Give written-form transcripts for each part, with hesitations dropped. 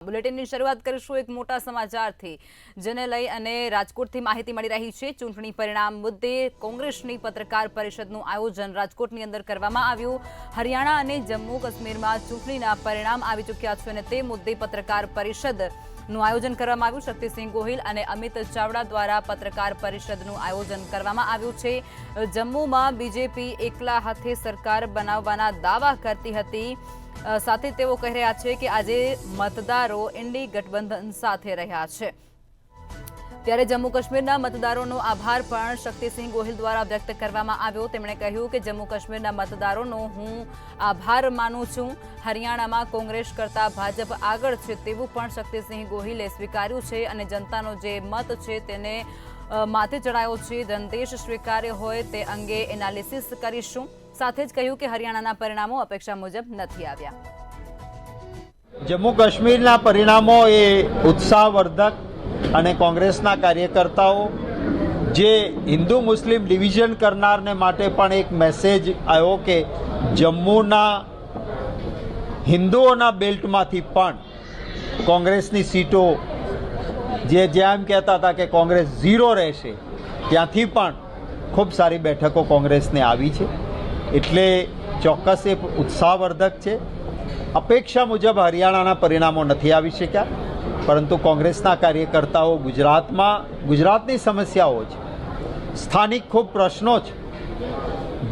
બુલેટિનની શરૂઆત કરીશું એક મોટા સમાચારથી, જેને લઈ અને રાજકોટથી માહિતી મળી રહી છે। ચૂંટણી પરિણામ મુદ્દે કોંગ્રેસની પત્રકાર પરિષદનું આયોજન રાજકોટની અંદર કરવામાં આવ્યું। હરિયાણા અને જમ્મુ કાશ્મીરમાં ચૂંટણીના પરિણામ આવી ચૂક્યા છે અને તે મુદ્દે પત્રકાર પરિષદનું આયોજન કરવામાં આવ્યું। શક્તિસિંહ ગોહિલ અને અમિત ચાવડા દ્વારા પત્રકાર પરિષદનું આયોજન કરવામાં આવ્યું છે। જમ્મુમાં બીજેપી એકલા હાથે સરકાર બનાવવાના દાવા કરતી હતી, સાથે તેઓ કહી રહ્યા છે કે આજે મતદારો ઇન્ડી ગઠબંધન સાથે રહ્યા છે। ત્યારે જમ્મુ કાશ્મીરના મતદારોનો આભાર પણ શક્તિસિંહ ગોહિલ દ્વારા વ્યક્ત કરવામાં આવ્યો। તેમણે કહ્યું કે જમ્મુ કાશ્મીરના મતદારોનો હું આભાર માનું છું। હરિયાણામાં કોંગ્રેસ કરતા ભાજપ આગળ છે તેવું પણ શક્તિસિંહ ગોહિલે સ્વીકાર્યું છે અને જનતાનો જે મત છે તેને માથે ચડાયો છે। જનદેશ સ્વીકાર્ય હોય તે અંગે એનાલિસિસ કરીશું। સાથે જ કહ્યું કે હરિયાણાના પરિણામો અપેક્ષા મુજબ નથી આવ્યા। જમ્મુ કાશ્મીરના પરિણામો એ ઉત્સાહવર્ધક અને કોંગ્રેસના કાર્યકર્તાઓ જે હિન્દુ મુસ્લિમ ડિવિઝન કરનારને માટે પણ એક મેસેજ આવ્યો કે જમ્મુના હિન્દુઓના બેલ્ટમાંથી પણ કોંગ્રેસની સીટો જે એમ કહેતા હતા કે કોંગ્રેસ ઝીરો રહેશે, ત્યાંથી પણ ખૂબ સારી બેઠકો કોંગ્રેસને આવી છે। એટલે ચોક્કસ એ ઉત્સાહવર્ધક છે। અપેક્ષા મુજબ હરિયાણાના પરિણામો નથી આવી શક્યા, પરંતુ કોંગ્રેસના કાર્યકર્તાઓ ગુજરાતની સમસ્યાઓ છે, સ્થાનિક ખૂબ પ્રશ્નો છે,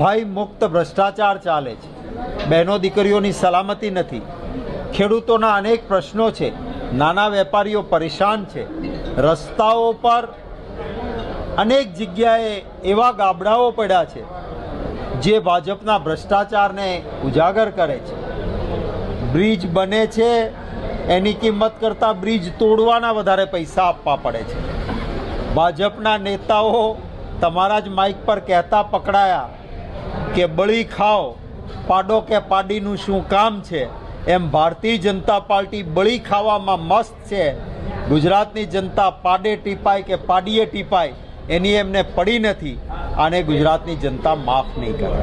ભય મુક્ત ભ્રષ્ટાચાર ચાલે છે, બહેનો દીકરીઓની સલામતી નથી, ખેડૂતોના અનેક પ્રશ્નો છે, નાના વેપારીઓ પરેશાન છે, રસ્તાઓ પર અનેક જગ્યાએ એવા ગાબડાઓ પડ્યા છે જે ભાજપના ભ્રષ્ટાચારને ઉજાગર કરે છે। બ્રિજ બને છે એની કિંમત કરતાં બ્રિજ તોડવાના વધારે પૈસા આપવા પડે છે। ભાજપના નેતાઓ તમારા જ માઇક પર કહેતા પકડાયા કે બળી ખાઓ, પાડો કે પાડીનું શું કામ છે, એમ ભારતીય જનતા પાર્ટી બળી ખાવામાં મસ્ત છે। ગુજરાતની જનતા પાડે ટીપાય કે પાડીએ ટીપાય એની એમને પડી નથી, આને ગુજરાતની જનતા માફ નહીં કરે।